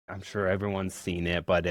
I'm sure everyone's seen it, but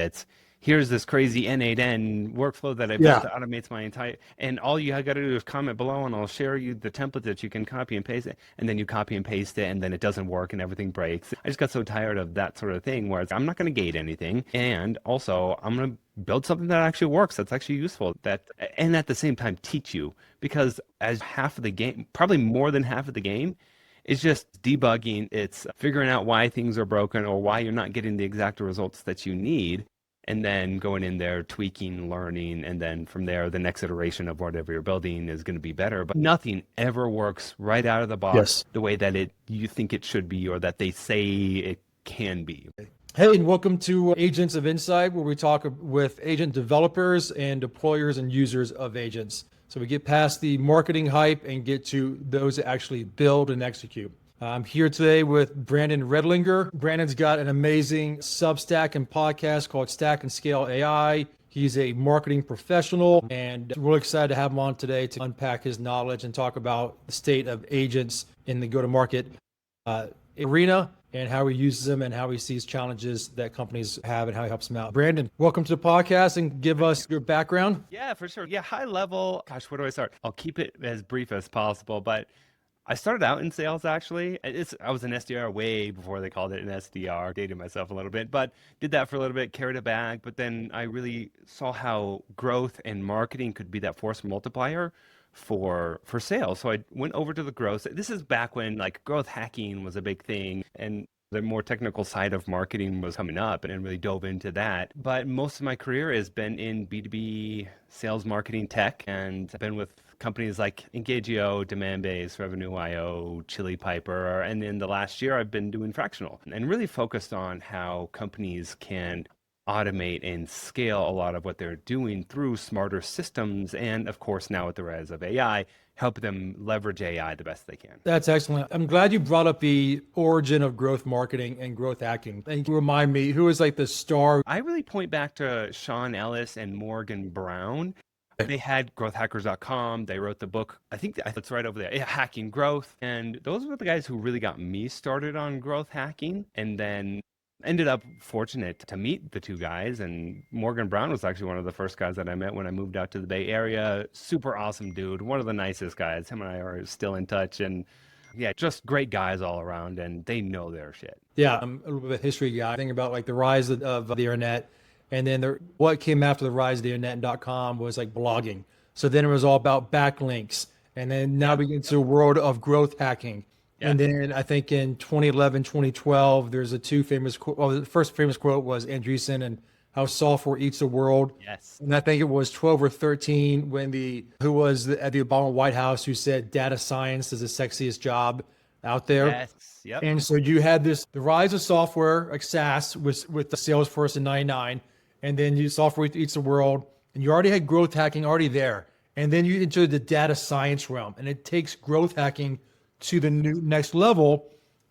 here's this crazy N8N workflow that I built Yeah. that automates my entire, and all you got to do is comment below and I'll share you the template that you can copy and paste it. And then you copy and paste it and then it doesn't work and everything breaks. I just got so tired of that sort of thing where I'm not going to gate anything. And also I'm going to build something that actually works, that's actually useful, that, and at the same time teach you, because as half of the game, probably more than half of the game, it's just debugging. It's figuring out why things are broken or why you're not getting the exact results that you need, and then going in there, tweaking, learning, and then from there, the next iteration of whatever you're building is going to be better. But nothing ever works right out of the box Yes. the way that you think it should be or that they say it can be. Hey, and welcome to Agents of Insight, where we talk with agent developers and deployers and users of agents. So we get past the marketing hype and get to those that actually build and execute. I'm here today with Brandon Redlinger. Brandon's got an amazing Substack and podcast called Stack and Scale AI. He's a marketing professional, and we're excited to have him on today to unpack his knowledge and talk about the state of agents in the go-to-market arena and how he uses them and how he sees challenges that companies have and how he helps them out. Brandon, welcome to the podcast and give us your background. Yeah, for sure. Yeah, high level. Gosh, where do I start? I'll keep it as brief as possible, but I started out in sales actually. I was an SDR way before they called it an SDR. Dated myself a little bit, but did that for a little bit, carried it back. But then I really saw how growth and marketing could be that force multiplier for sales. So I went over to the growth. This is back when like growth hacking was a big thing and the more technical side of marketing was coming up and really dove into that. But most of my career has been in B2B sales marketing tech, and I've been with companies like Engagio, Demandbase, Revenue.io, Chili Piper, and in the last year I've been doing fractional and really focused on how companies can automate and scale a lot of what they're doing through smarter systems. And of course, now with the rise of AI, help them leverage AI the best they can. That's excellent. I'm glad you brought up the origin of growth marketing and growth hacking. And remind me, who is like the star? I really point back to Sean Ellis and Morgan Brown. They had growthhackers.com. They wrote the book. I think that's right over there. Yeah, Hacking Growth. And those were the guys who really got me started on growth hacking. And then ended up fortunate to meet the two guys. And Morgan Brown was actually one of the first guys that I met when I moved out to the Bay Area. Super awesome dude. One of the nicest guys. Him and I are still in touch. And yeah, just great guys all around. And they know their shit. Yeah, I'm a little bit of a history guy. Think about like the rise of the internet. And then what came after the rise of the internet.com was like blogging. So then it was all about backlinks. And then now we get into a world of growth hacking. Yeah. And then I think in 2011, 2012, there's a two famous quote. Well, the first famous quote was Andreessen and how software eats the world. Yes. And I think it was 12 or 13 when who was at the Obama White House who said data science is the sexiest job out there. Yes. Yep. And so you had the rise of software like SaaS with the Salesforce in 99. And then software eats the world, and you already had growth hacking already there. And then you enter the data science realm, and it takes growth hacking to the next level.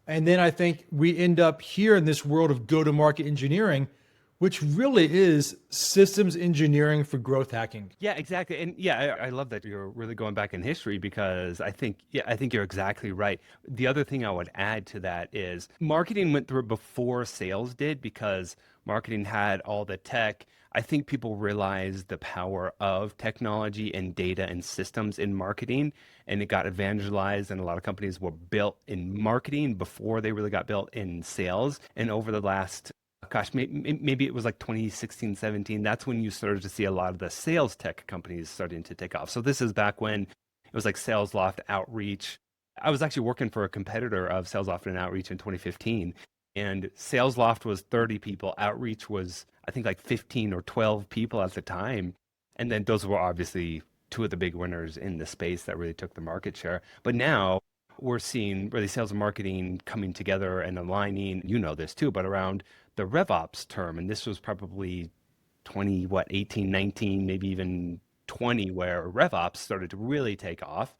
And then I think we end up here in this world of go-to-market engineering, which really is systems engineering for growth hacking. Yeah, exactly. And yeah, I love that you're really going back in history because I think you're exactly right. The other thing I would add to that is marketing went through it before sales did because marketing had all the tech. I think people realized the power of technology and data and systems in marketing, and it got evangelized, and a lot of companies were built in marketing before they really got built in sales. And over the last gosh, maybe it was like 2016, 17. That's when you started to see a lot of the sales tech companies starting to take off. So this is back when it was like SalesLoft, Outreach. I was actually working for a competitor of SalesLoft and Outreach in 2015. And SalesLoft was 30 people. Outreach was, I think, like 15 or 12 people at the time. And then those were obviously two of the big winners in the space that really took the market share. But now we're seeing really sales and marketing coming together and aligning, you know this too, but around the RevOps term. And this was probably 18, 19, maybe even 20, where RevOps started to really take off.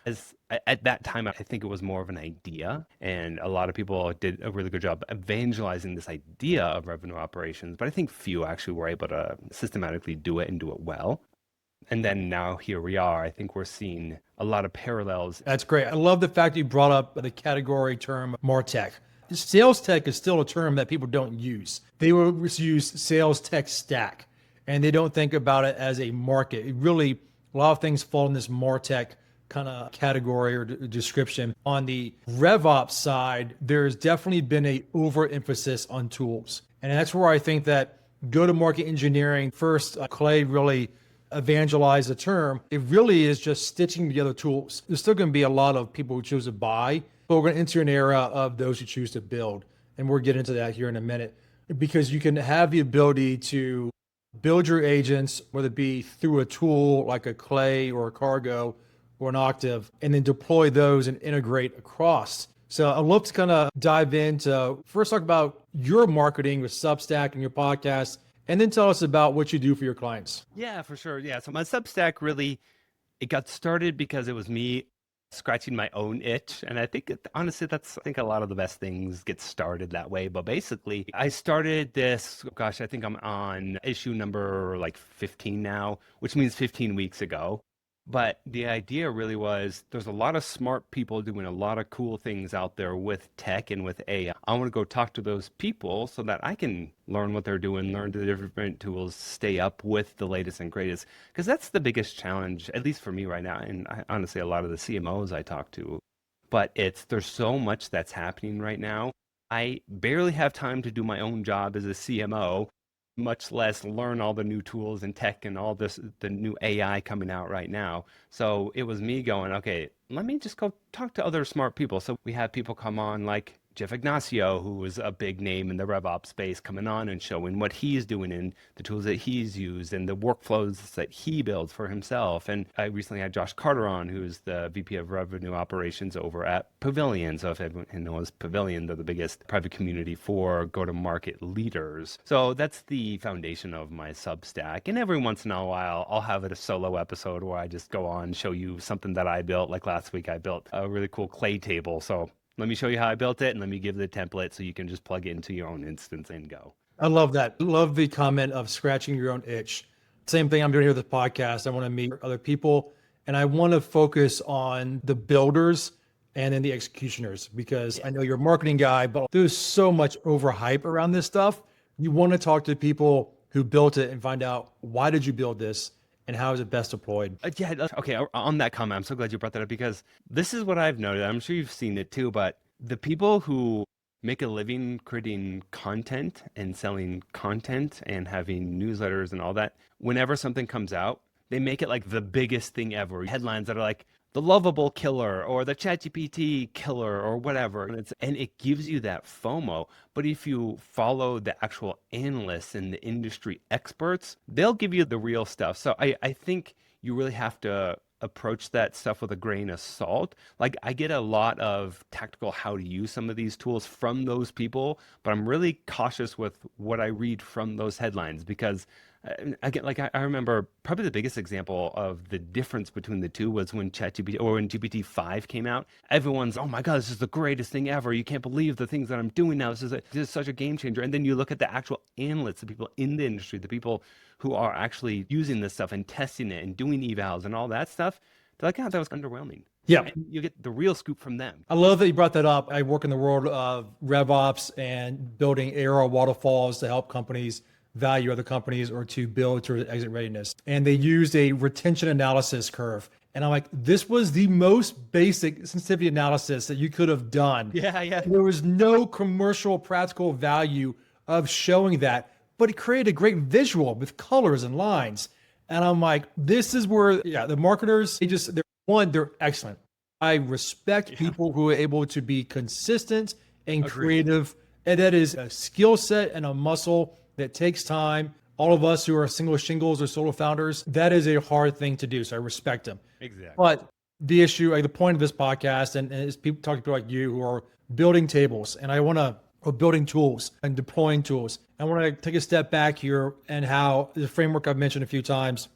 As at that time, I think it was more of an idea, and a lot of people did a really good job evangelizing this idea of revenue operations, but I think few actually were able to systematically do it and do it well. And then now here we are. I think we're seeing a lot of parallels. That's great. I love the fact that you brought up the category term MarTech. Sales tech is still a term that people don't use. They will use sales tech stack, and they don't think about it as a market. It really, a lot of things fall in this MarTech kind of category or description. On the RevOps side, there's definitely been a overemphasis on tools. And that's where I think that go-to-market engineering, first, Clay really evangelized the term. It really is just stitching together tools. There's still going to be a lot of people who choose to buy, but we're going to enter an era of those who choose to build. And we'll get into that here in a minute, because you can have the ability to build your agents, whether it be through a tool like a Clay or a Cargo or an Octave, and then deploy those and integrate across. So I'd love to kind of dive into, first talk about your marketing with Substack and your podcast, and then tell us about what you do for your clients. Yeah, for sure. Yeah. So my Substack really, it got started because it was me scratching my own itch. And I think honestly, I think a lot of the best things get started that way. But basically, I started this, gosh, I think I'm on issue number like 15 now, which means 15 weeks ago. But the idea really was there's a lot of smart people doing a lot of cool things out there with tech and with AI. I want to go talk to those people so that I can learn what they're doing, learn the different tools, stay up with the latest and greatest. Because that's the biggest challenge, at least for me right now. And honestly, a lot of the CMOs I talk to. But there's so much that's happening right now. I barely have time to do my own job as a CMO, much less learn all the new tools and tech and all this, the new AI coming out right now. So it was me going, okay, let me just go talk to other smart people. So we have people come on like Jeff Ignacio, who was a big name in the RevOps space, coming on and showing what he's doing and the tools that he's used and the workflows that he builds for himself. And I recently had Josh Carter on, who's the VP of Revenue Operations over at Pavilion. So if everyone knows Pavilion, they're the biggest private community for go-to-market leaders. So that's the foundation of my Substack. And every once in a while, I'll have a solo episode where I just go on, show you something that I built. Like last week, I built a really cool clay table. So let me show you how I built it, and let me give the template so you can just plug it into your own instance and go. I love that. Love the comment of scratching your own itch. Same thing I'm doing here with this podcast. I want to meet other people, and I want to focus on the builders and then the executioners, because I know you're a marketing guy, but there's so much overhype around this stuff. You want to talk to people who built it and find out, why did you build this and how is it best deployed? Okay. On that comment, I'm so glad you brought that up, because this is what I've noted. I'm sure you've seen it too, but the people who make a living creating content and selling content and having newsletters and all that, whenever something comes out, they make it like the biggest thing ever. Headlines that are like the lovable killer or the ChatGPT killer or whatever. And it gives you that FOMO. But if you follow the actual analysts and the industry experts, they'll give you the real stuff. So I think you really have to approach that stuff with a grain of salt. Like, I get a lot of tactical how to use some of these tools from those people, but I'm really cautious with what I read from those headlines, because again, like I remember probably the biggest example of the difference between the two was when ChatGPT or when GPT-5 came out. Everyone's, oh my God, this is the greatest thing ever. You can't believe the things that I'm doing now. This is such a game changer. And then you look at the actual analysts, the people in the industry, the people who are actually using this stuff and testing it and doing evals and all that stuff. They're like, oh, that was underwhelming. Yeah. And you get the real scoop from them. I love that you brought that up. I work in the world of RevOps and building ARR waterfalls to help companies value other companies or to build to exit readiness. And they used a retention analysis curve. And I'm like, this was the most basic sensitivity analysis that you could have done. Yeah. There was no commercial practical value of showing that, but it created a great visual with colors and lines. And I'm like, this is where, the marketers, they're excellent. I respect people who are able to be consistent and creative. And that is a skill set and a muscle that takes time. All of us who are single shingles or solo founders, that is a hard thing to do. So I respect them. Exactly. But the issue, like the point of this podcast, and is people talking to people like you who are building tables, and or building tools and deploying tools. I want to take a step back here and how the framework I've mentioned a few times.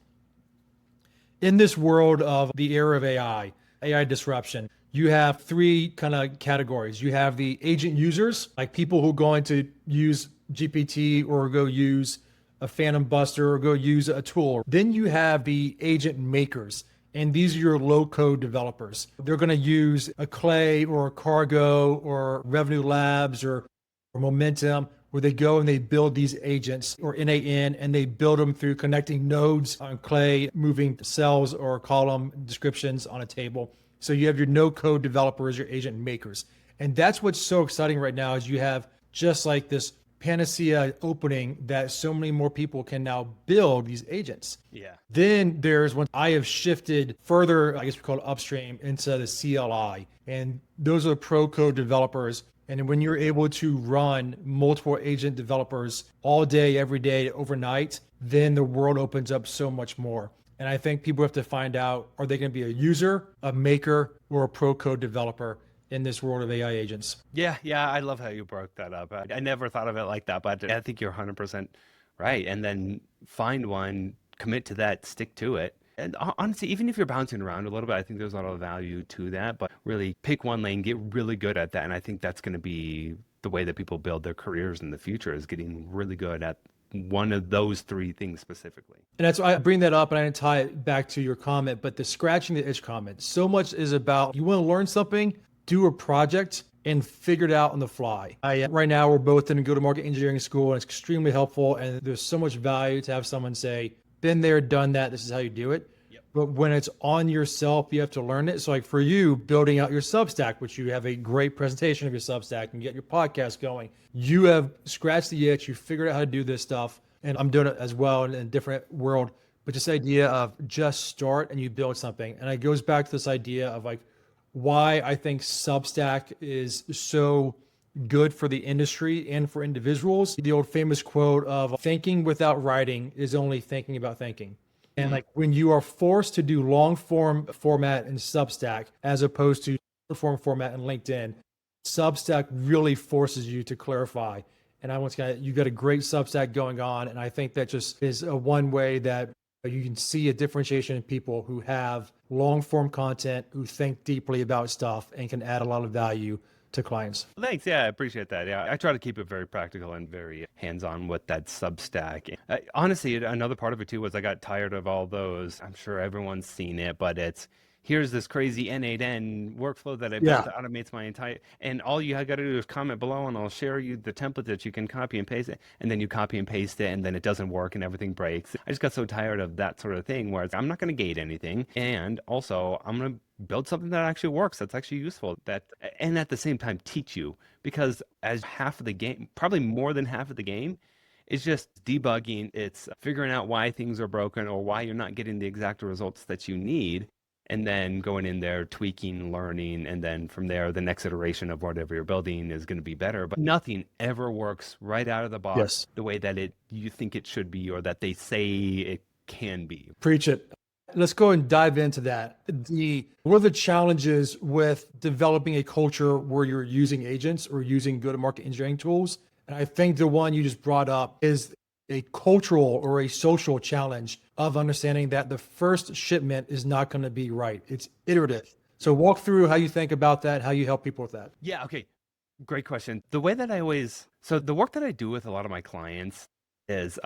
In this world of the era of AI disruption, you have three kind of categories. You have the agent users, like people who are going to use GPT or go use a Phantom Buster or go use a tool. Then you have the agent makers. And these are your low code developers. They're going to use a Clay or a Cargo or Revenue Labs or Momentum, where they go and they build these agents or NAN, and they build them through connecting nodes on Clay, moving cells or column descriptions on a table. So you have your no code developers, your agent makers. And that's what's so exciting right now is you have just like this panacea opening that so many more people can now build these agents. Yeah. Then there's when I have shifted further, I guess we call it upstream, into the CLI. And those are pro code developers. And when you're able to run multiple agent developers all day, every day, overnight, then the world opens up so much more. And I think people have to find out, are they going to be a user, a maker, or a pro code developer in this world of AI agents? Yeah, yeah, I love how you broke that up. I never thought of it like that, but I think you're 100% right. And then find one, commit to that, stick to it. And honestly, even if you're bouncing around a little bit, I think there's a lot of value to that. But really pick one lane, get really good at that. And I think that's going to be the way that people build their careers in the future, is getting really good at one of those three things specifically. And that's why I bring that up and I didn't tie it back to your comment, but the scratching the itch comment. So much is about you want to learn something, do a project and figure it out on the fly. Right now, we're both in go-to-market engineering school, and it's extremely helpful. And there's so much value to have someone say, been there, done that. This is how you do it. Yep. But when it's on yourself, you have to learn it. So like for you, building out your Substack, which you have a great presentation of your Substack and get your podcast going, you have scratched the itch. You figured out how to do this stuff. And I'm doing it as well in a different world. But this idea of just start and you build something. And it goes back to this idea of like, why I think Substack is so good for the industry and for individuals. The old famous quote of thinking without writing is only thinking about thinking. And like when you are forced to do long form format in Substack as opposed to short form format in LinkedIn, Substack really forces you to clarify. And I once got, you got a great Substack going on. And I think that just is a one way that you can see a differentiation in people who have long form content, who think deeply about stuff and can add a lot of value to clients. Thanks. Yeah, I appreciate that. Yeah, I try to keep it very practical and very hands-on with that Substack. Honestly, another part of it too was I got tired of all those. I'm sure everyone's seen it, but it's here's this crazy N8N workflow that I built that automates my entire, and all you got to do is comment below and I'll share you the template that you can copy and paste it. And then you copy and paste it and then it doesn't work and everything breaks. I just got so tired of that sort of thing where I'm not going to gate anything. And also I'm going to build something that actually works, that's actually useful, that, and at the same time teach you, because as half of the game, probably more than half of the game, is just debugging. It's figuring out why things are broken or why you're not getting the exact results that you need, and then going in there, tweaking, learning, and then from there, the next iteration of whatever you're building is going to be better. But nothing ever works right out of the box the way that you think it should be or that they say it can be. Preach it. Let's go and dive into that. What are the challenges with developing a culture where you're using agents or using go-to-market engineering tools? And I think the one you just brought up is a cultural or a social challenge of understanding that the first shipment is not going to be right. It's iterative. So walk through how you think about that, how you help people with that. Yeah, okay. Great question. The way that so the work that I do with a lot of my clients is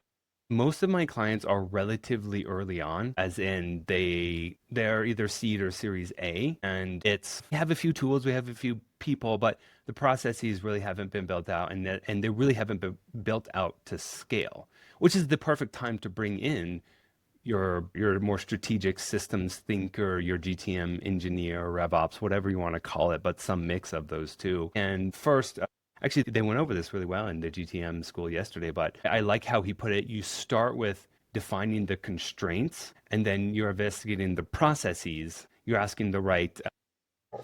most of my clients are relatively early on, as in they're either seed or series A, and we have a few tools, we have a few people, but the processes really haven't been built out, and they really haven't been built out to scale, which is the perfect time to bring in your more strategic systems thinker, your GTM engineer, RevOps, whatever you want to call it, but some mix of those two. And first, actually, they went over this really well in the GTM school yesterday, but I like how he put it. You start with defining the constraints, and then you're investigating the processes. You're asking the right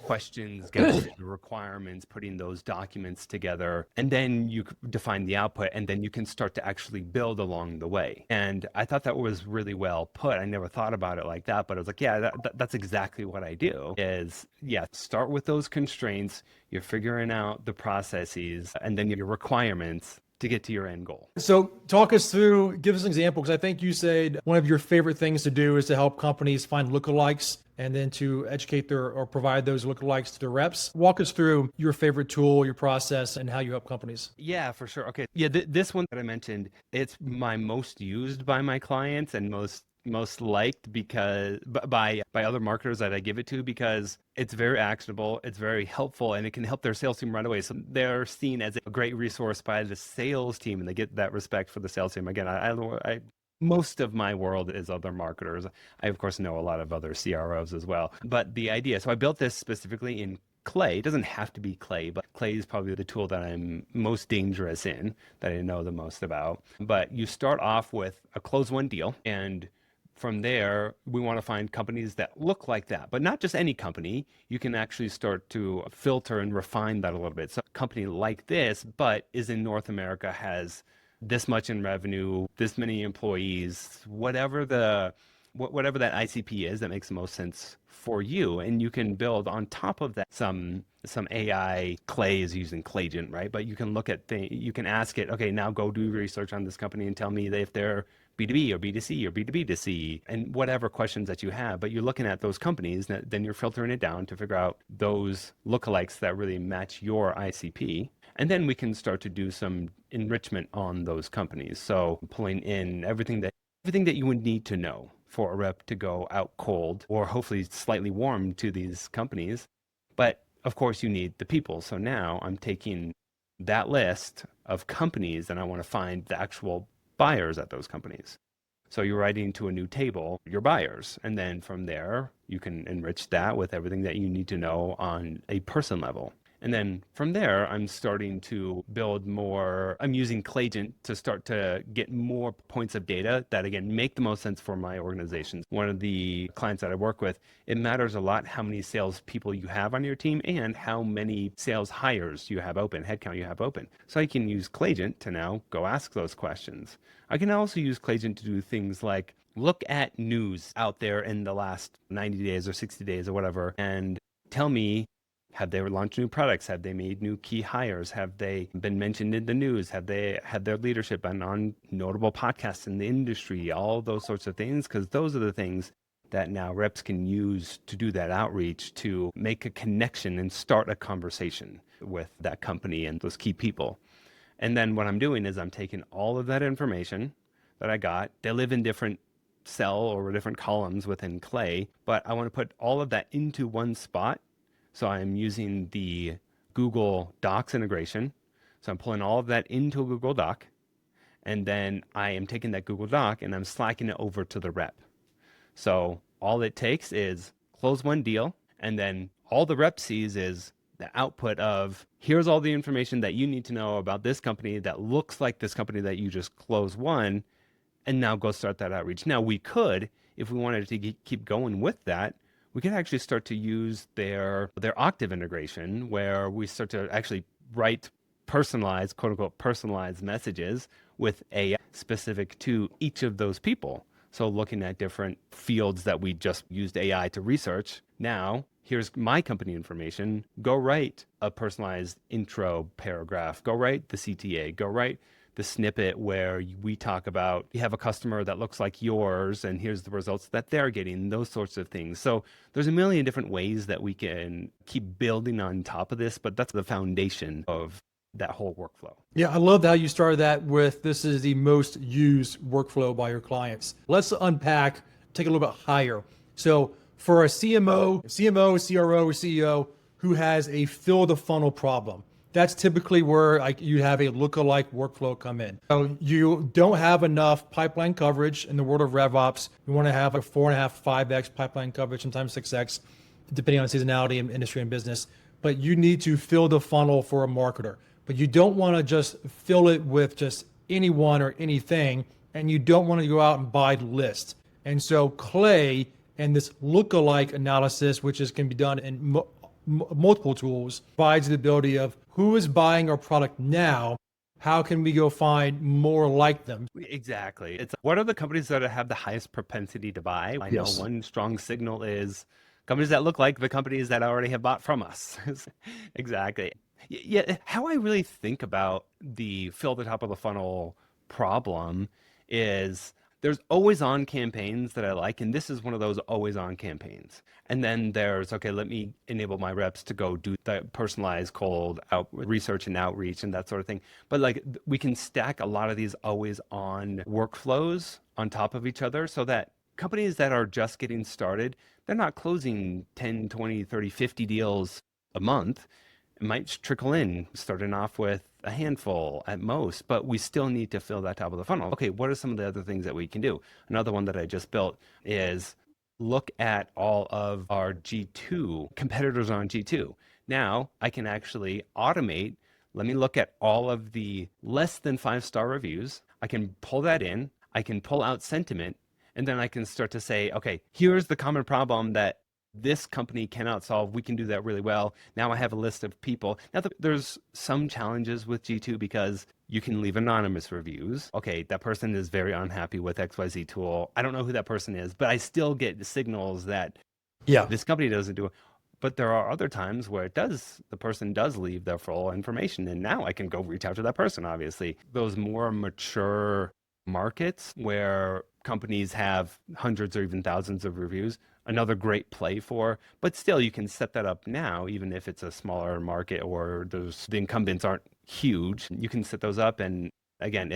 questions, getting the requirements, putting those documents together, and then you define the output, and then you can start to actually build along the way. And I thought that was really well put. I never thought about it like that, but I was like, yeah, that's exactly what I do is, yeah, start with those constraints, you're figuring out the processes, and then your requirements to get to your end goal. So talk us through, give us an example, because I think you said one of your favorite things to do is to help companies find lookalikes and then to educate or provide those lookalikes to their reps. Walk us through your favorite tool, your process, and how you help companies. Yeah, for sure. Okay. Yeah, this one that I mentioned, it's my most used by my clients and most most liked because by other marketers that I give it to because it's very actionable, it's very helpful, and it can help their sales team right away. So they're seen as a great resource by the sales team, and they get that respect for the sales team. Again, I most of my world is other marketers. I of course know a lot of other CROs as well. But the idea, so I built this specifically in Clay. It doesn't have to be Clay, but Clay is probably the tool that I'm most dangerous in, that I know the most about. But you start off with a close one deal, and from there, we want to find companies that look like that, but not just any company. You can actually start to filter and refine that a little bit. So a company like this, but is in North America, has this much in revenue, this many employees, whatever that ICP is that makes the most sense for you. And you can build on top of that some AI. Clay is using Claygent, right? But you can look at you can ask it, okay, now go do research on this company and tell me if they're B2B or B2C or B2B to C, and whatever questions that you have. But you're looking at those companies, then you're filtering it down to figure out those lookalikes that really match your ICP. And then we can start to do some enrichment on those companies. So pulling in everything that you would need to know for a rep to go out cold or hopefully slightly warm to these companies. But of course, you need the people. So now I'm taking that list of companies and I want to find the actual buyers at those companies. So you're writing to a new table your buyers. And then from there, you can enrich that with everything that you need to know on a person level. And then from there, I'm starting to build more. I'm using Claygent to start to get more points of data that, again, make the most sense for my organization. One of the clients that I work with, it matters a lot how many sales people you have on your team and how many sales hires you have open, headcount you have open. So I can use Claygent to now go ask those questions. I can also use Claygent to do things like look at news out there in the last 90 days or 60 days or whatever and tell me, have they launched new products? Have they made new key hires? Have they been mentioned in the news? Have they had their leadership been on notable podcasts in the industry? All those sorts of things, because those are the things that now reps can use to do that outreach, to make a connection and start a conversation with that company and those key people. And then what I'm doing is I'm taking all of that information that I got. They live in different cell or different columns within Clay, but I want to put all of that into one spot. So I'm using the Google Docs integration. So I'm pulling all of that into a Google Doc. And then I am taking that Google Doc and I'm slacking it over to the rep. So all it takes is close one deal. And then all the rep sees is the output of here's all the information that you need to know about this company that looks like this company that you just closed one. And now go start that outreach. Now we could, if we wanted to keep going with that, we can actually start to use their Octave integration where we start to actually write personalized, quote unquote, personalized messages with AI specific to each of those people. So looking at different fields that we just used AI to research. Now, here's my company information. Go write a personalized intro paragraph. Go write the CTA. Go write the snippet where we talk about you have a customer that looks like yours and here's the results that they're getting, those sorts of things. So there's a million different ways that we can keep building on top of this, but that's the foundation of that whole workflow. Yeah, I love how you started that with this is the most used workflow by your clients. Let's unpack, take a little bit higher. So for a CMO, CRO, or CEO who has a fill the funnel problem, that's typically where you have a lookalike workflow come in. So you don't have enough pipeline coverage in the world of RevOps. You want to have a 4.5, 5x pipeline coverage, sometimes 6x, depending on seasonality and industry and business. But you need to fill the funnel for a marketer. But you don't want to just fill it with just anyone or anything, and you don't want to go out and buy the list. And so Clay and this lookalike analysis, which can be done in multiple tools, provides the ability of who is buying our product now, how can we go find more like them? Exactly. It's what are the companies that have the highest propensity to buy? I know Yes. one strong signal is companies that look like the companies that already have bought from us. Exactly. Yeah, how I really think about the fill the top of the funnel problem is there's always on campaigns that I like, and this is one of those always on campaigns. And then there's, okay, let me enable my reps to go do the personalized cold out research and outreach and that sort of thing. But like we can stack a lot of these always on workflows on top of each other so that companies that are just getting started, they're not closing 10, 20, 30, 50 deals a month. It might trickle in, starting off with a handful at most, but we still need to fill that top of the funnel. Okay, what are some of the other things that we can do? Another one that I just built is look at all of our G2 competitors on G2. Now I can actually automate. Let me look at all of the less than 5-star reviews. I can pull that in. I can pull out sentiment, and then I can start to say, okay, here's the common problem that this company cannot solve. We can do that really well. Now I have a list of people. Now there's some challenges with G2 because you can leave anonymous reviews. Okay, that person is very unhappy with XYZ tool. I don't know who that person is, but I still get the signals that Yeah. this company doesn't do it. But there are other times where the person does leave their full information, and now I can go reach out to that person, obviously. Those more mature markets where companies have hundreds or even thousands of reviews, another great play for, but still you can set that up now, even if it's a smaller market or the incumbents aren't huge. You can set those up. And again,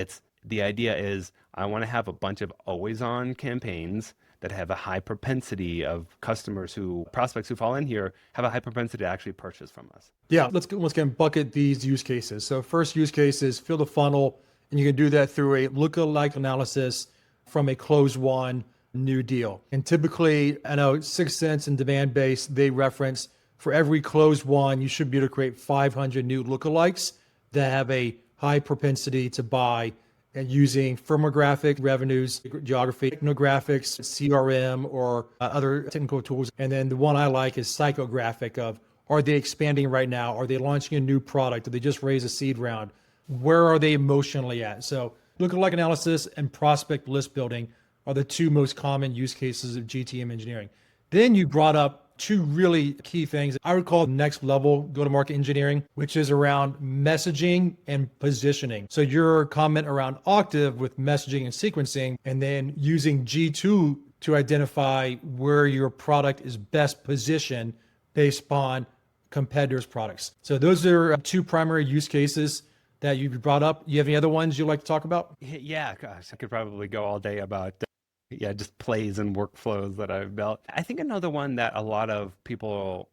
the idea is I want to have a bunch of always on campaigns that have a high propensity of prospects who fall in here have a high propensity to actually purchase from us. Yeah, let's once again bucket these use cases. So first use case is fill the funnel, and you can do that through a lookalike analysis from a closed won new deal. And typically, I know 6 Sense and Demand Base, they reference for every closed won, you should be able to create 500 new lookalikes that have a high propensity to buy, and using firmographic revenues, geography, ethnographics, CRM, or other technical tools. And then the one I like is psychographic of, are they expanding right now? Are they launching a new product? Did they just raise a seed round? Where are they emotionally at? So lookalike analysis and prospect list building are the two most common use cases of GTM engineering. Then you brought up two really key things I would call next level go-to-market engineering, which is around messaging and positioning. So your comment around Octave with messaging and sequencing, and then using G2 to identify where your product is best positioned based upon competitors' products. So those are two primary use cases that you brought up. You have any other ones you'd like to talk about? Yeah, gosh, I could probably go all day about just plays and workflows that I've built. I think another one that a lot of people,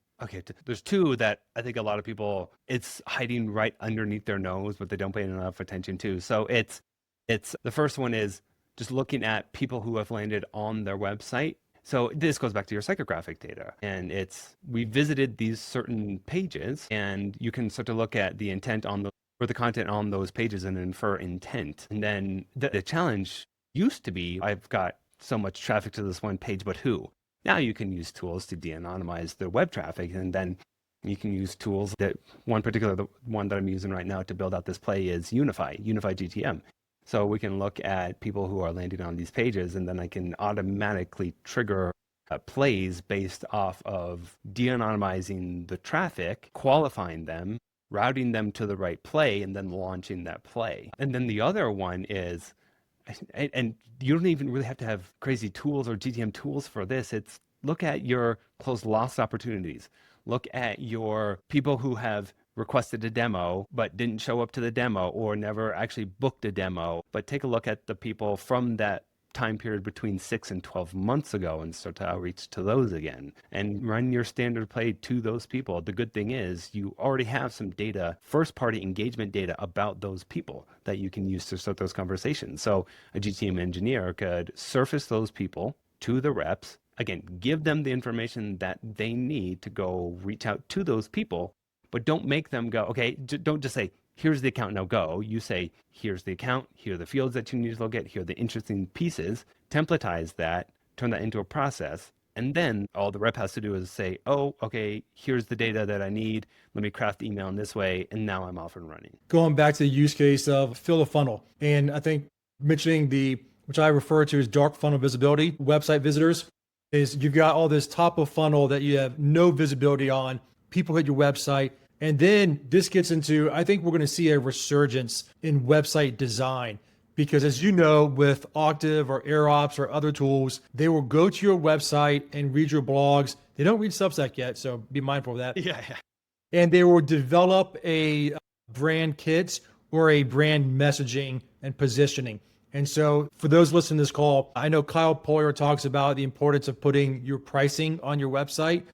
there's two that I think a lot of people, it's hiding right underneath their nose, but they don't pay enough attention to. So it's the first one is just looking at people who have landed on their website. So this goes back to your psychographic data, and we visited these certain pages, and you can start to look at the intent or the content on those pages and infer intent. And then the challenge used to be, I've got so much traffic to this one page, but who? Now you can use tools to de-anonymize the web traffic, and then you can use tools the one that I'm using right now to build out this play is Unify GTM. So we can look at people who are landing on these pages, and then I can automatically trigger plays based off of de-anonymizing the traffic, qualifying them, routing them to the right play, and then launching that play. And then the other one is, and you don't even really have to have crazy tools or GTM tools for this. It's look at your closed lost opportunities. Look at your people who have requested a demo but didn't show up to the demo or never actually booked a demo. But take a look at the people from that time period between 6 and 12 months ago and start to outreach to those again and run your standard play to those people. The good thing is you already have some data, first party engagement data about those people that you can use to start those conversations. So a GTM engineer could surface those people to the reps, again, give them the information that they need to go reach out to those people, but don't make them go, okay, don't just say, here's the account, now go. You say, here's the account, here are the fields that you need to look at, here are the interesting pieces, templatize that, turn that into a process, and then all the rep has to do is say, oh, okay, here's the data that I need, let me craft the email in this way, and now I'm off and running. Going back to the use case of fill the funnel, and I think mentioning which I refer to as dark funnel visibility, website visitors, is you've got all this top of funnel that you have no visibility on, people hit your website. And then this gets into, I think we're going to see a resurgence in website design, because as you know, with Octave or AirOps or other tools, they will go to your website and read your blogs. They don't read Substack yet, so be mindful of that. Yeah. And they will develop a brand kit or a brand messaging and positioning. And so for those listening to this call, I know Kyle Poyer talks about the importance of putting your pricing on your website.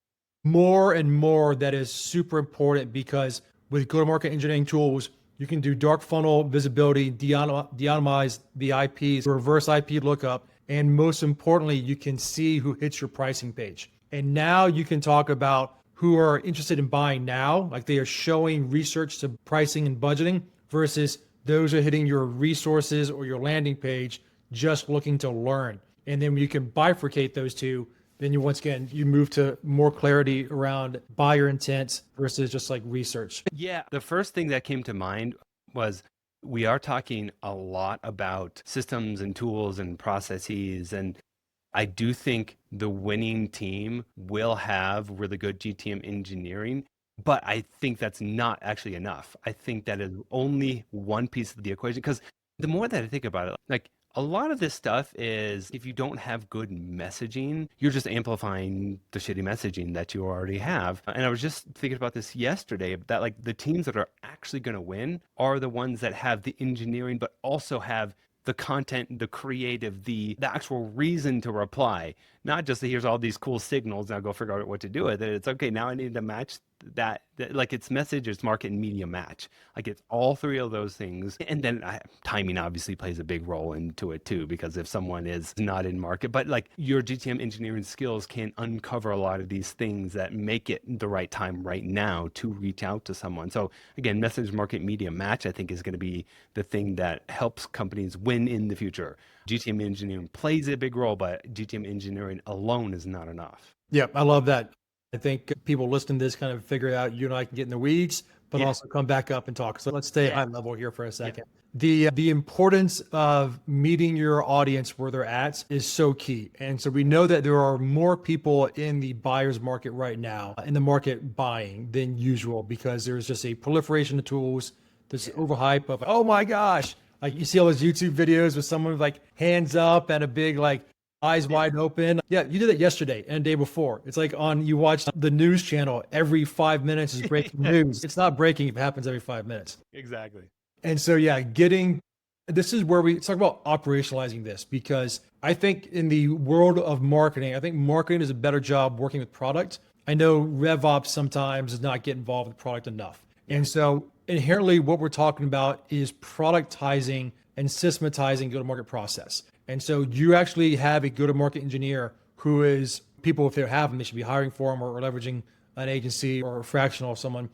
More and more, that is super important because with go-to-market engineering tools, you can do dark funnel visibility, de-anonymize the IPs, reverse IP lookup, and most importantly, you can see who hits your pricing page. And now you can talk about who are interested in buying now, like they are showing research to pricing and budgeting versus those are hitting your resources or your landing page just looking to learn. And then you can bifurcate those two. Then you once again you move to more clarity around buyer intent versus just like research. Yeah, the first thing that came to mind was we are talking a lot about systems and tools and processes. And I do think the winning team will have really good GTM engineering, but I think that's not actually enough. I think that is only one piece of the equation because the more that I think about it, like a lot of this stuff is if you don't have good messaging, you're just amplifying the shitty messaging that you already have. And I was just thinking about this yesterday that like the teams that are actually going to win are the ones that have the engineering, but also have the content, the creative, the actual reason to reply, not just that here's all these cool signals, now go figure out what to do with it. It's okay, now I need to match that like it's message, it's market and media match. Like it's all three of those things. And then timing obviously plays a big role into it too, because if someone is not in market, but like your GTM engineering skills can uncover a lot of these things that make it the right time right now to reach out to someone. So again, message, market, media match, I think is going to be the thing that helps companies win in the future. GTM engineering plays a big role, but GTM engineering alone is not enough. Yeah, I love that. I think people listening to this kind of figure out you and I can get in the weeds, but Yeah. also come back up and talk. So let's stay Yeah. high level here for a Yeah. second. The importance of meeting your audience where they're at is so key. And so we know that there are more people in the buyer's market right now, in the market buying than usual because there's just a proliferation of tools. This overhype of, oh my gosh, like you see all those YouTube videos with someone with like hands up and a big like eyes Yeah. wide open. Yeah, you did it yesterday and the day before. It's like you watch the news channel every 5 minutes is breaking news. It's not breaking if it happens every 5 minutes. Exactly. And so, yeah, this is where we talk about operationalizing this because I think in the world of marketing, I think marketing does a better job working with product. I know RevOps sometimes does not get involved with product enough. And so inherently what we're talking about is productizing and systematizing go-to-market process. And so you actually have a go-to-market engineer who is people, if they have them, they should be hiring for them or leveraging an agency or a fractional of someone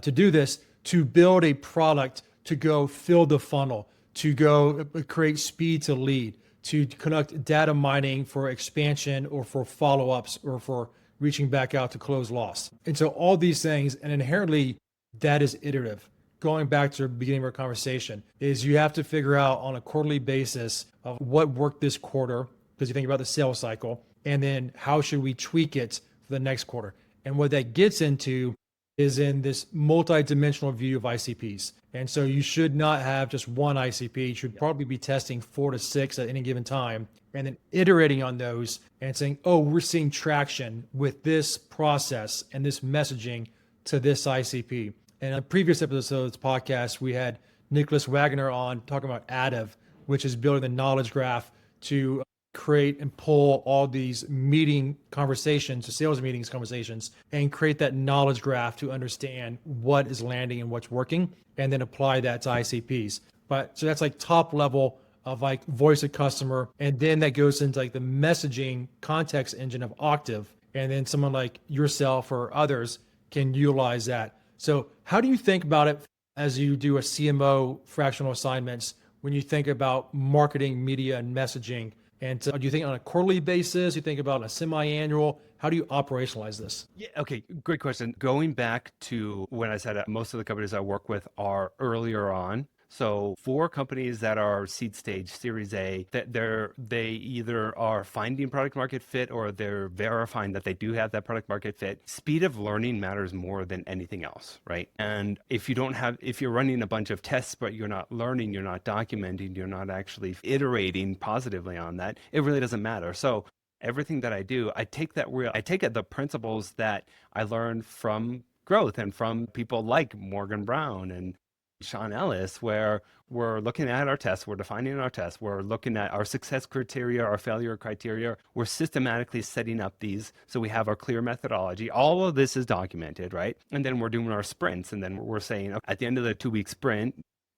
to do this, to build a product, to go fill the funnel, to go create speed to lead, to conduct data mining for expansion or for follow-ups or for reaching back out to close loss. And so all these things, and inherently that is iterative. Going back to the beginning of our conversation, is you have to figure out on a quarterly basis of what worked this quarter, because you think about the sales cycle, and then how should we tweak it for the next quarter. And what that gets into is in this multi-dimensional view of ICPs. And so you should not have just one ICP. You should probably be testing 4 to 6 at any given time and then iterating on those and saying, oh, we're seeing traction with this process and this messaging to this ICP. And in a previous episode of this podcast, we had Nicholas Wagner on talking about additive, which is building the knowledge graph to create and pull all these meeting conversations, sales meetings conversations, and create that knowledge graph to understand what is landing and what's working, and then apply that to ICPs. But so that's like top level of like voice of customer. And then that goes into like the messaging context engine of Octave. And then someone like yourself or others can utilize that. So how do you think about it as you do a CMO fractional assignments when you think about marketing, media, and messaging? And do you think on a quarterly basis? You think about a semi-annual? How do you operationalize this? Yeah, okay, great question. Going back to when I said most of the companies I work with are earlier on. So for companies that are seed stage, Series A, that they either are finding product market fit or they're verifying that they do have that product market fit. Speed of learning matters more than anything else, right? And if you're running a bunch of tests but you're not learning, you're not documenting, you're not actually iterating positively on that, it really doesn't matter. So everything that I do, I take the principles that I learned from growth and from people like Morgan Brown and Sean Ellis, where we're looking at our tests, we're defining our tests, we're looking at our success criteria, our failure criteria, we're systematically setting up these so we have our clear methodology. All of this is documented, right? And then we're doing our sprints, and then we're saying at the end of the 2-week sprint,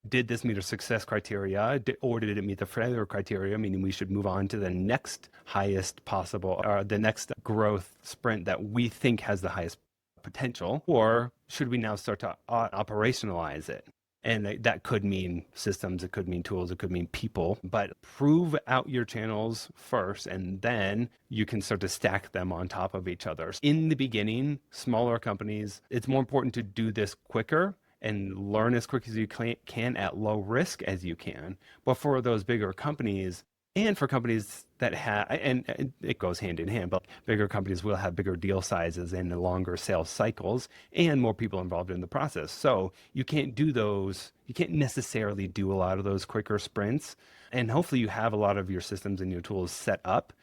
did this meet our success criteria, or did it meet the failure criteria, meaning we should move on to the next highest possible, or the next growth sprint that we think has the highest potential, or should we now start to operationalize it? And that could mean systems, it could mean tools, it could mean people, but prove out your channels first, and then you can start to stack them on top of each other. In the beginning, smaller companies, it's more important to do this quicker and learn as quick as you can at low risk as you can. But for those bigger companies, and for companies that have, and it goes hand in hand, but bigger companies will have bigger deal sizes and longer sales cycles and more people involved in the process. So you can't do those, you can't necessarily do a lot of those quicker sprints. And hopefully you have a lot of your systems and your tools set up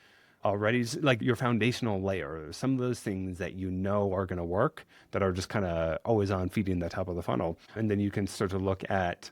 already, like your foundational layer, some of those things that you know are going to work that are just kind of always on feeding the top of the funnel. And then you can start to look at,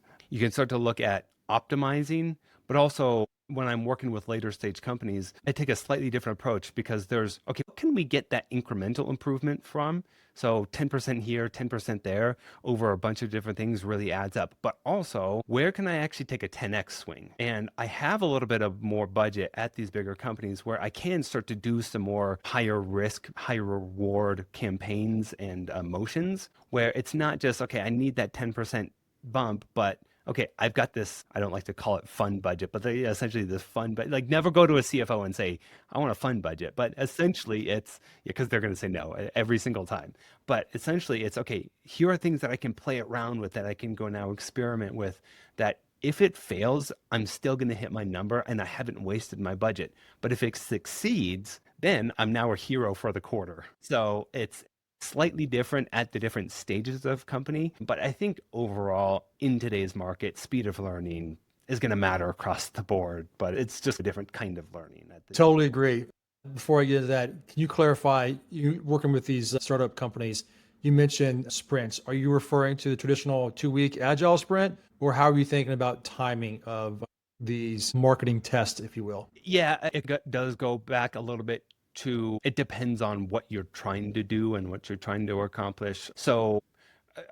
optimizing, but also when I'm working with later stage companies, I take a slightly different approach because there's, okay, what can we get that incremental improvement from? So 10% here, 10% there over a bunch of different things really adds up. But also, where can I actually take a 10x swing? And I have a little bit of more budget at these bigger companies where I can start to do some more higher risk, higher reward campaigns and motions where it's not just, okay, I need that 10% bump, but okay, I've got this, I don't like to call it fun budget, but essentially this fun, but like never go to a CFO and say, I want a fun budget. But essentially it's, because they're going to say no every single time. But essentially it's, okay, here are things that I can play around with, that I can go now experiment with, that if it fails, I'm still going to hit my number and I haven't wasted my budget. But if it succeeds, then I'm now a hero for the quarter. So it's slightly different at the different stages of company. But I think overall in today's market, speed of learning is going to matter across the board, but it's just a different kind of learning. Totally agree. Before I get into that, can you clarify, you working with these startup companies, you mentioned sprints. Are you referring to the traditional 2-week agile sprint, or how are you thinking about timing of these marketing tests, if you will? Yeah, it does go back a little bit to, it depends on what you're trying to do and what you're trying to accomplish. So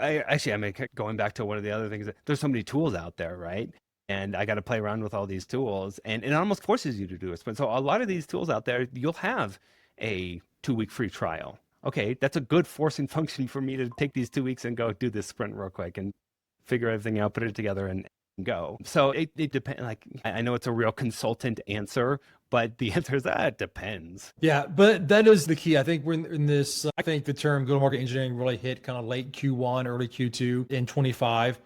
I'm going back to one of the other things, there's so many tools out there, right? And I got to play around with all these tools, and it almost forces you to do a sprint. So a lot of these tools out there, you'll have a 2-week free trial. Okay, that's a good forcing function for me to take these 2 weeks and go do this sprint real quick and figure everything out, put it together, and go. So it depends. Like, I know it's a real consultant answer, but the answer is that it depends. Yeah, but that is the key. I think we're in this, I think the term go-to-market engineering really hit kind of late Q1, early Q2 in 25.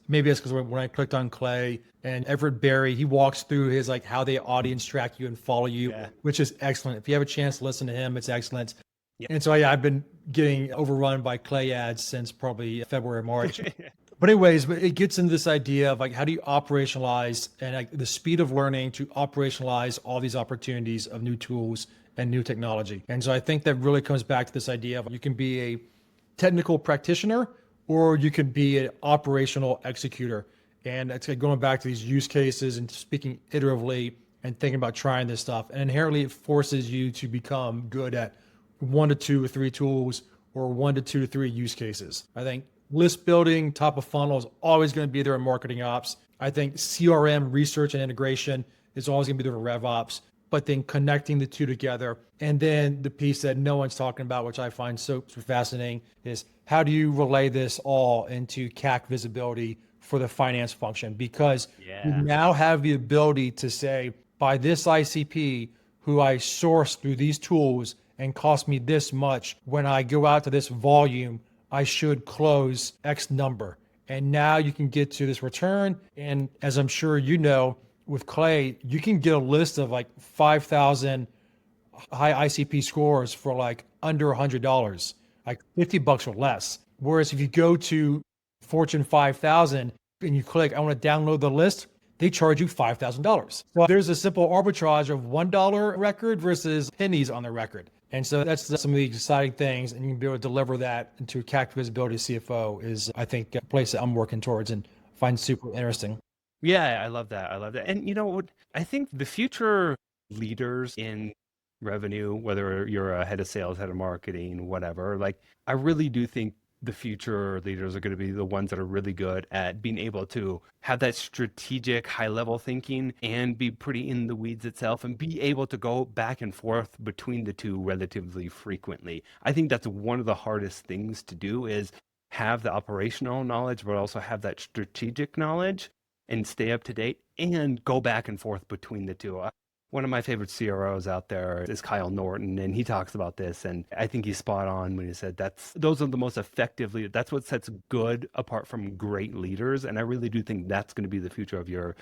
Maybe it's because when I clicked on Clay and Everett Berry, he walks through his like how they audience track you and follow you, which is excellent. If you have a chance to listen to him, it's excellent. Yeah. And so I've been getting overrun by Clay ads since probably February, March. But anyways, it gets into this idea of like, how do you operationalize and like the speed of learning to operationalize all these opportunities of new tools and new technology. And so I think that really comes back to this idea of you can be a technical practitioner or you can be an operational executor. And it's like going back to these use cases and speaking iteratively and thinking about trying this stuff. And inherently it forces you to become good at 1 to 2 or 3 tools or 1 to 2 to 3 use cases. I think list building, top of funnel is always going to be there in marketing ops. I think CRM research and integration is always going to be there for rev ops, but then connecting the two together. And then the piece that no one's talking about, which I find so fascinating, is how do you relay this all into CAC visibility for the finance function? Because you now have the ability to say, by this ICP who I source through these tools and cost me this much, when I go out to this volume, I should close X number. And now you can get to this return. And as I'm sure you know, with Clay, you can get a list of like 5,000 high ICP scores for like under $100, like $50 or less. Whereas if you go to Fortune 5,000 and you click, I want to download the list, they charge you $5,000. So there's a simple arbitrage of $1 record versus pennies on the record. And so that's some of the exciting things, and you can be able to deliver that into CAC visibility CFO is, I think, a place that I'm working towards. And find super interesting. Yeah, I love that. I love that. And you know what? I think the future leaders in revenue, whether you're a head of sales, head of marketing, whatever, like I really do think the future leaders are going to be the ones that are really good at being able to have that strategic high level thinking and be pretty in the weeds itself and be able to go back and forth between the two relatively frequently. I think that's one of the hardest things to do is have the operational knowledge, but also have that strategic knowledge and stay up to date and go back and forth between the two. One of my favorite CROs out there is Kyle Norton, and he talks about this, and I think he's spot on when he said those are the most effective leaders. That's what sets good apart from great leaders, and I really do think that's going to be the future of your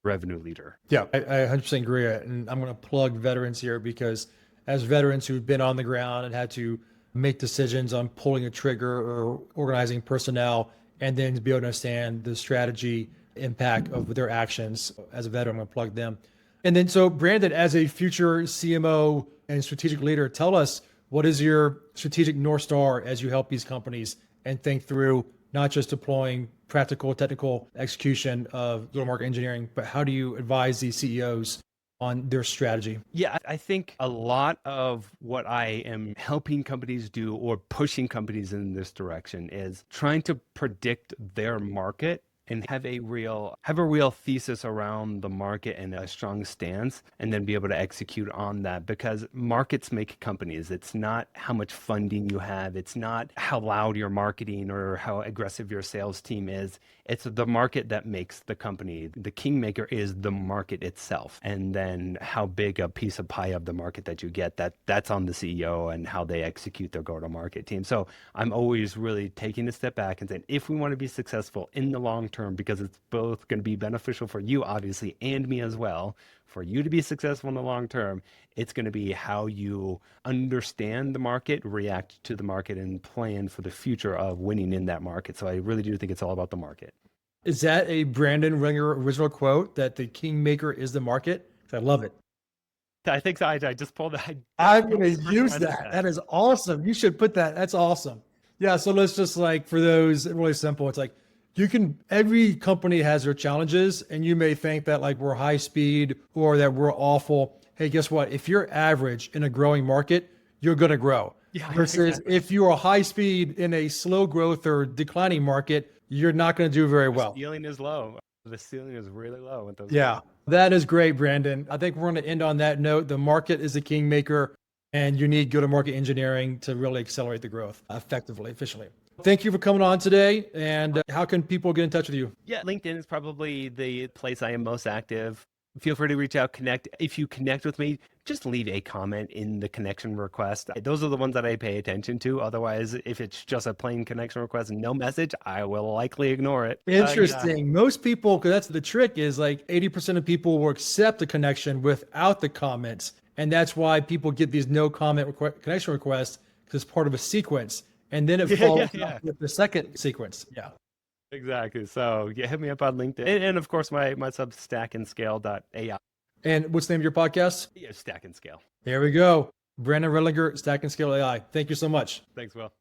revenue leader. Yeah, I 100% agree. And I'm going to plug veterans here because as veterans who've been on the ground and had to make decisions on pulling a trigger or organizing personnel, and then to be able to understand the strategy impact of their actions, as a veteran, I'm going to plug them. And then, so Brandon, as a future CMO and strategic leader, tell us, what is your strategic North Star as you help these companies and think through not just deploying practical, technical execution of go-to-market engineering, but how do you advise these CEOs on their strategy? Yeah, I think a lot of what I am helping companies do or pushing companies in this direction is trying to predict their market and have a real thesis around the market and a strong stance, and then be able to execute on that, because markets make companies. It's not how much funding you have, it's not how loud your marketing or how aggressive your sales team is. It's the market that makes the company. The kingmaker is the market itself, and then how big a piece of pie of the market that you get, that's on the CEO and how they execute their go-to-market team. So I'm always really taking a step back and saying, if we want to be successful in the long term, because it's both going to be beneficial for you, obviously, and me as well, for you to be successful in the long term, it's going to be how you understand the market, react to the market, and plan for the future of winning in that market. So I really do think it's all about the market. Is that a Brandon Ringer original quote, that the kingmaker is the market? I love it. I think so. I just pulled that. I'm going to use that. That is awesome. You should put that. That's awesome. Yeah. So let's just, like, for those, really simple, it's like, every company has their challenges, and you may think that like we're high speed or that we're awful. Hey, guess what? If you're average in a growing market, you're going to grow. Yeah, Versus exactly. if you are high speed in a slow growth or declining market, you're not going to do very well. The ceiling is low. The ceiling is really low with those. Yeah, that is great, Brandon. I think we're going to end on that note. The market is the kingmaker, and you need go-to-market engineering to really accelerate the growth effectively, efficiently. Thank you for coming on today. And how can people get in touch with you? Yeah, LinkedIn is probably the place I am most active. Feel free to reach out, connect. If you connect with me, just leave a comment in the connection request. Those are the ones that I pay attention to. Otherwise, if it's just a plain connection request and no message, I will likely ignore it. Interesting. Most people, because that's the trick, is like 80% of people will accept the connection without the comments. And that's why people get these no comment connection requests, because it's part of a sequence. And then it follows up with the second sequence. Yeah. Exactly. So yeah, hit me up on LinkedIn. And of course, my Substack and Scale.ai. And what's the name of your podcast? Yeah, Stack and Scale. There we go. Brandon Redlinger, Stack and Scale AI. Thank you so much. Thanks, Will.